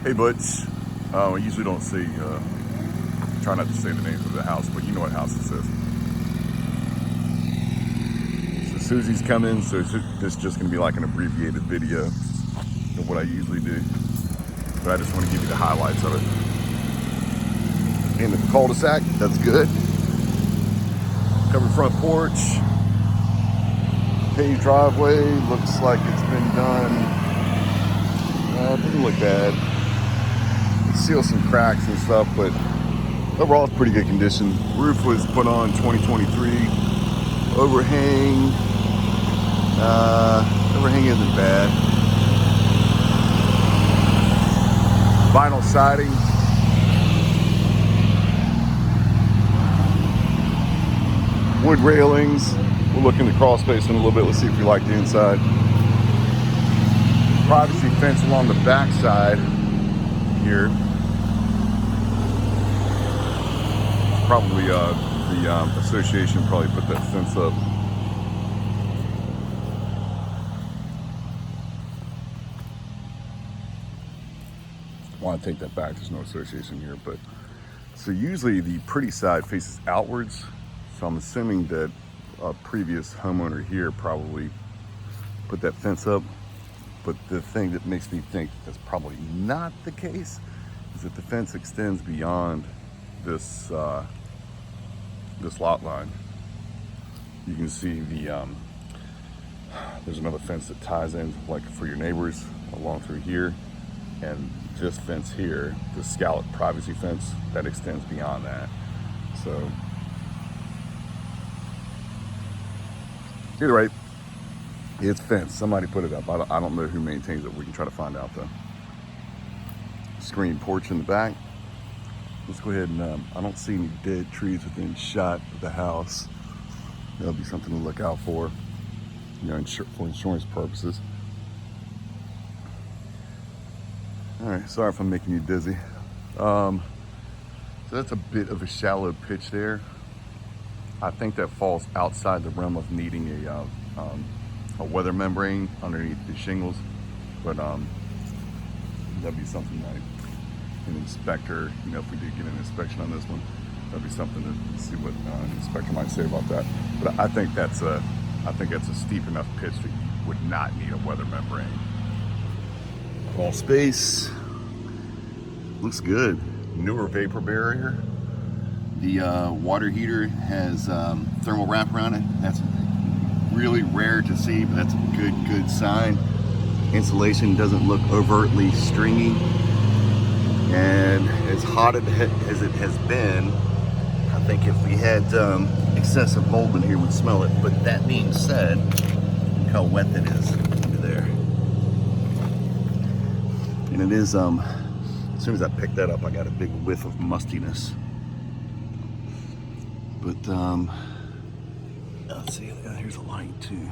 Hey Butch, I usually don't say, try not to say the names of the house, but you know what house this is. So Susie's coming, so this is just gonna be like an abbreviated video of what I usually do. But I just want to give you the highlights of it. In the cul-de-sac, that's good. Covered front porch. Paved driveway, looks like it's been done. It doesn't look bad. Seal some cracks and stuff, but overall it's pretty good condition. Roof was put on 2023. Overhang isn't bad. Vinyl siding. Wood railings. We'll look in the crawl space in a little bit. Let's see if we like the inside. Privacy fence along the back side here. Probably the association probably put that fence up. I want to take that back. There's no association here, but so usually the pretty side faces outwards. So I'm assuming that a previous homeowner here probably put that fence up. But the thing that makes me think that's probably not the case is that the fence extends beyond this this lot line. You can see the there's another fence that ties in like for your neighbors along through here, and this fence here, the scallop privacy fence, that extends beyond that. So either way, it's fenced. Somebody put it up. I don't know who maintains it. We can try to find out though. Screen porch in the back. Let's go ahead and, I don't see any dead trees within shot of the house. That'll be something to look out for, you know, for insurance purposes. All right, sorry if I'm making you dizzy. So that's a bit of a shallow pitch there. I think that falls outside the realm of needing a weather membrane underneath the shingles, but that'd be something like an inspector, you know, if we did get an inspection on this one, that'd be something to see what an inspector might say about that. But I think that's a steep enough pitch that you would not need a weather membrane. Crawl space looks good. Newer vapor barrier. The water heater has thermal wrap around it. That's really rare to see, but that's a good sign. Insulation doesn't look overtly stringy. And as hot as it has been, I think if we had excessive mold in here, we'd smell it. But that being said, look how wet that is under there. And it is, as soon as I picked that up, I got a big whiff of mustiness. But let's see, here's a light too.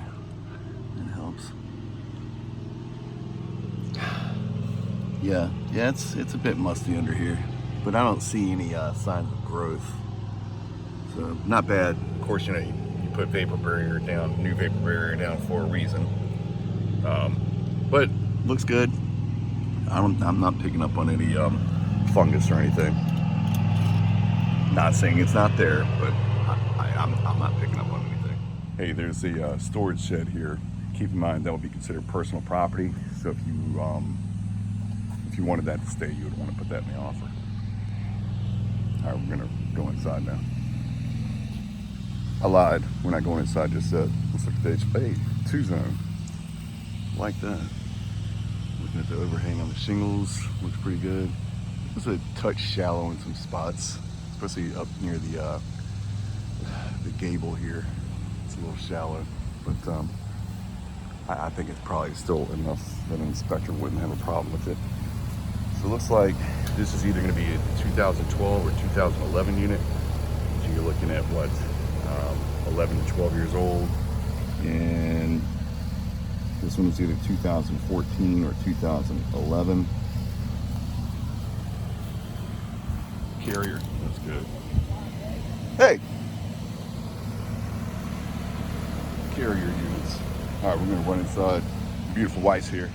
That helps. Yeah, it's a bit musty under here, but I don't see any signs of growth. So not bad. Of course, you know, you put vapor barrier down, new vapor barrier down for a reason. But looks good. I'm not picking up on any fungus or anything. Not saying it's not there, but I'm not picking up on anything. Hey, there's a storage shed here. Keep in mind that will be considered personal property. So if you wanted that to stay, you would want to put that in the offer. All right, we're gonna go inside now. I lied. We're not going inside just yet. Let's look at the HFA 2-zone. Like that. Looking at the overhang on the shingles, looks pretty good. It's a touch shallow in some spots, especially up near the gable here. It's a little shallow, but I think it's probably still enough that an inspector wouldn't have a problem with it. So it looks like this is either going to be a 2012 or 2011 unit. So you're looking at what, 11 to 12 years old, and this one is either 2014 or 2011. Carrier, that's good. Hey! Carrier units. All right, we're gonna run inside. Beautiful whites here.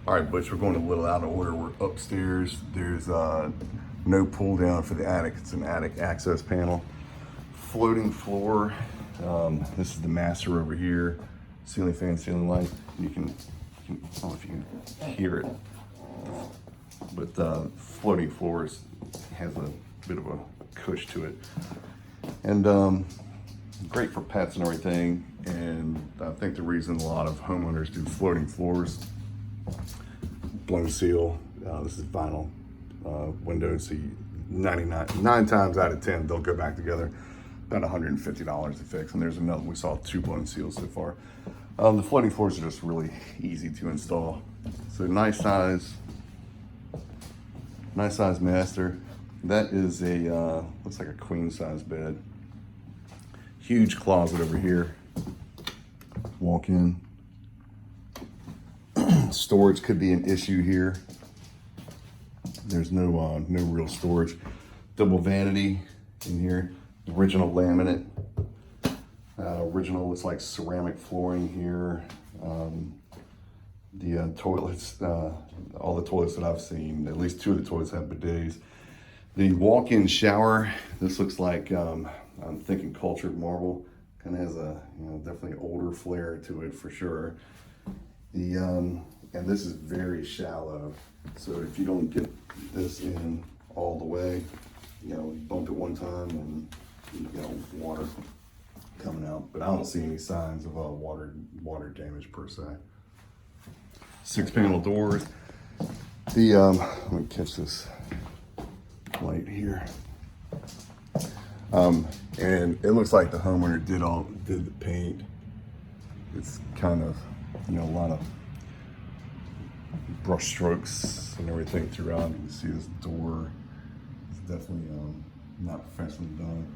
All right, Butch, we're going a little out of order. We're upstairs. There's no pull down for the attic. It's an attic access panel. Floating floor. This is the master over here. Ceiling fan, ceiling light. You can, I don't know if you can hear it, but floating floors has a bit of a cush to it. And great for pets and everything. And I think the reason a lot of homeowners do floating floors, blown seal, this is vinyl windows, so 9 times out of 10 they'll go back together. About $150 to fix, and there's another. We saw 2 blown seals so far. The floating floors are just really easy to install. So nice size master. That is a looks like a queen size bed. Huge closet over here. Walk in. Storage could be an issue here. There's no real storage. Double vanity in here. Original laminate. Original looks like ceramic flooring here. The toilets, all the toilets that I've seen, at least 2 of the toilets have bidets. The walk-in shower, this looks like, I'm thinking cultured marble. Kind of has a, definitely older flair to it for sure. And this is very shallow. So if you don't get this in all the way, you bump it one time and you got water coming out. But I don't see any signs of water damage per se. 6-panel doors. Let me catch this light here. And it looks like the homeowner did the paint. It's kind of, a lot of brush strokes and everything throughout. You can see this door is definitely not professionally done.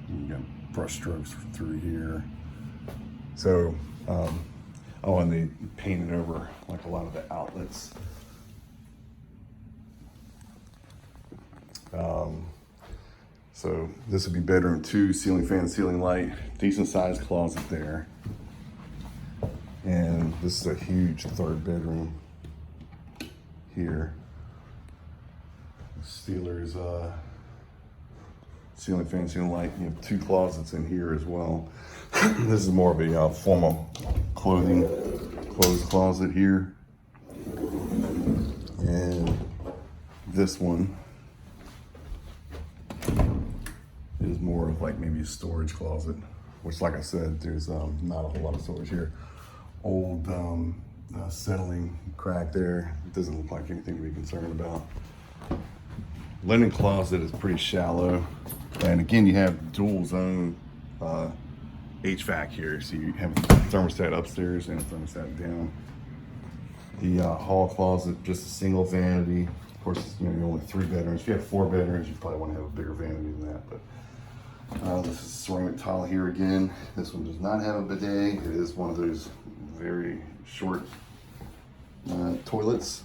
You got brush strokes through here. So, and they painted over like a lot of the outlets. So this would be bedroom 2, ceiling fan, ceiling light, decent sized closet there. And this is a huge 3rd bedroom here. Steelers, ceiling fan, ceiling light. You have 2 closets in here as well. This is more of a formal clothes closet here. And this one is more of like maybe a storage closet, which, like I said, there's not a whole lot of storage here. Old settling crack there. It doesn't look like anything to be concerned about. Linen closet is pretty shallow. And again, you have dual zone HVAC here. So you have a thermostat upstairs and a thermostat down. The hall closet, just a single vanity. Of course, you're only 3 bedrooms. If you have 4 bedrooms, you probably want to have a bigger vanity than that. But this is ceramic tile here again. This one does not have a bidet. It is one of those very short toilets.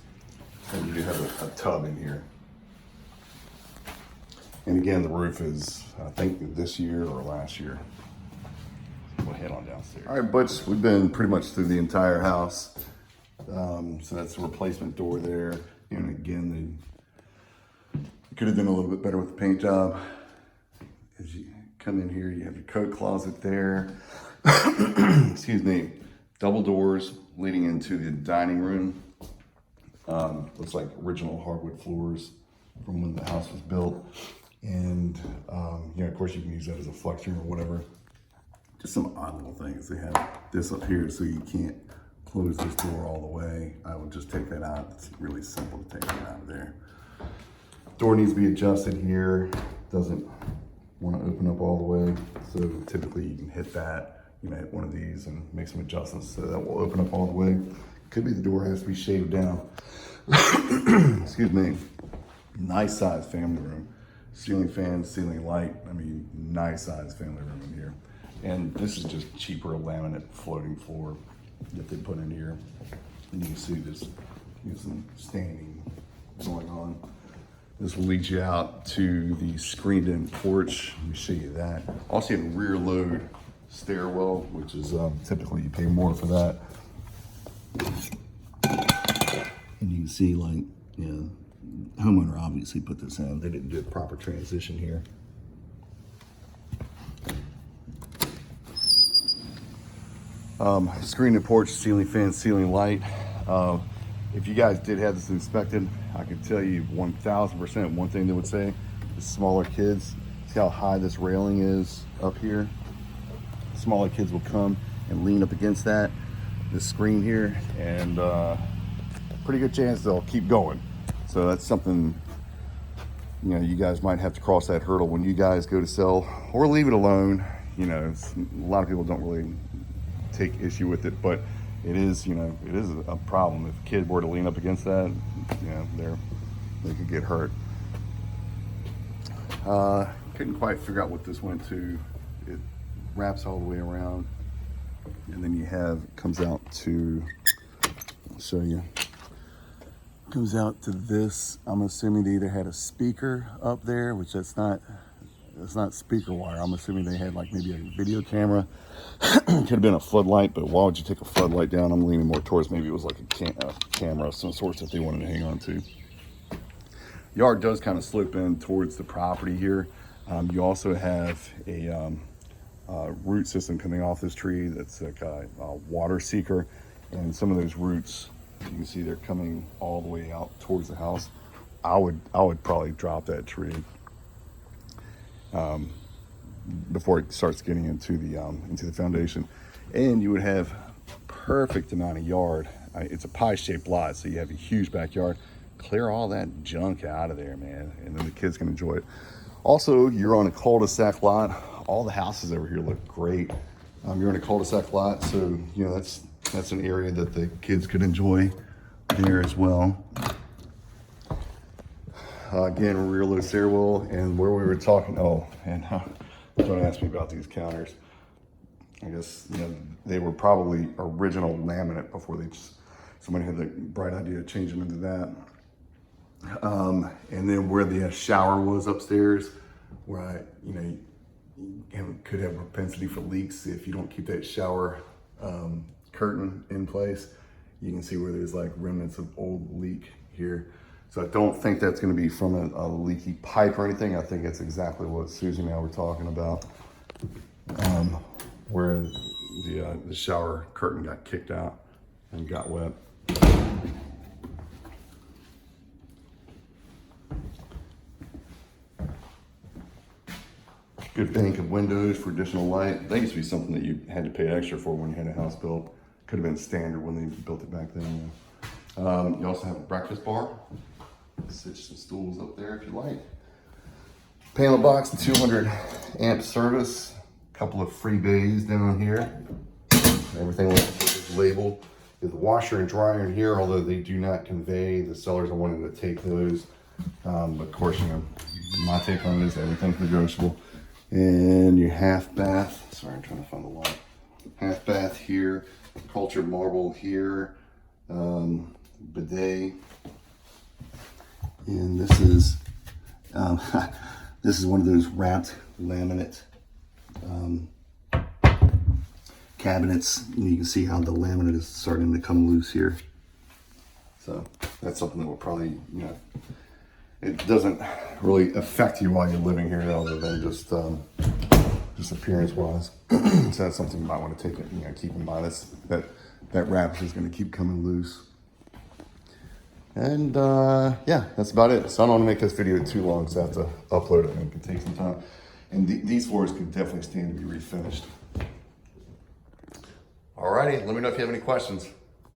And you do have a tub in here. And again, the roof is, I think, this year or last year. We'll head on downstairs. All right, Butch, we've been pretty much through the entire house. So that's the replacement door there. And again, they could have done a little bit better with the paint job. As you come in here, you have your coat closet there. Excuse me. Double doors leading into the dining room. Looks like original hardwood floors from when the house was built. And of course you can use that as a flexor or whatever. Just some odd little things. They have this up here so you can't close this door all the way. I would just take that out. It's really simple to take that out of there. Door needs to be adjusted here. Doesn't want to open up all the way. So typically you can hit that, hit one of these and make some adjustments so that will open up all the way. Could be the door has to be shaved down. Excuse me. Nice size family room. Ceiling fan, ceiling light. Nice size family room in here. And this is just cheaper laminate floating floor that they put in here. And you can see this, some standing going on. This will lead you out to the screened in porch. Let me show you that. Also you have a rear load stairwell, which is typically you pay more for that. can see, like, you know, homeowner obviously put this in. They didn't do a proper transition here. Screen and porch, ceiling fan, ceiling light. If you guys did have this inspected, I could tell you 1000% one thing they would say is smaller kids. See how high this railing is up here? Smaller kids will come and lean up against that, this screen here, and pretty good chance they'll keep going. So that's something, you know, you guys might have to cross that hurdle when you guys go to sell, or leave it alone. You know, a lot of people don't really take issue with it, but it is, you know, it is a problem. If a kid were to lean up against that, you know, they could get hurt. Couldn't quite figure out what this went to. It wraps all the way around, and then you have, comes out to, I'll show you, comes out to this. I'm assuming they either had a speaker up there, which it's not speaker wire. I'm assuming they had like maybe a video camera. Could have been a floodlight, but why would you take a floodlight down? I'm leaning more towards maybe it was like a camera of some sort that they wanted to hang on to. Yard does kind of slope in towards the property here. You also have a root system coming off this tree that's like a water seeker, and some of those roots, you can see they're coming all the way out towards the house. I would probably drop that tree before it starts getting into the foundation, and you would have perfect amount of yard. It's a pie-shaped lot, so you have a huge backyard. Clear all that junk out of there, man, and then the kids can enjoy it. Also, you're on a cul-de-sac lot. All the houses over here look great. You're in a cul-de-sac lot, so you know that's an area that the kids could enjoy there as well. Again, rear load stairwell, and where we were talking, don't ask me about these counters. I guess, you know, they were probably original laminate before somebody had the bright idea to change them into that. And then where the shower was upstairs, where you could have a propensity for leaks if you don't keep that shower curtain in place. You can see where there's like remnants of old leak here. So I don't think that's going to be from a leaky pipe or anything. I think it's exactly what Susie and I were talking about, where the shower curtain got kicked out and got wet. Good bank of windows for additional light. That used to be something that you had to pay extra for when you had a house built. Could have been standard when they built it back then. You also have a breakfast bar. Sit some stools up there if you like. Panel box, 200 amp service. A couple of free bays down here. Everything is labeled. There's a washer and dryer in here, although they do not convey. The sellers are wanting to take those. But of course, you know, my take on it is everything's negotiable. And your half bath. Sorry, I'm trying to find the light. Half bath here. Cultured marble here. Bidet. And this is this is one of those wrapped laminate cabinets. And you can see how the laminate is starting to come loose here. So that's something that will probably, you know, it doesn't really affect you while you're living here, other than just appearance wise. So that's something you might want to take it, you know, keep in mind. That wrap is going to keep coming loose. And yeah, that's about it. So I don't want to make this video too long because I have to upload it and it can take some time. And these floors could definitely stand to be refinished. Alrighty, let me know if you have any questions.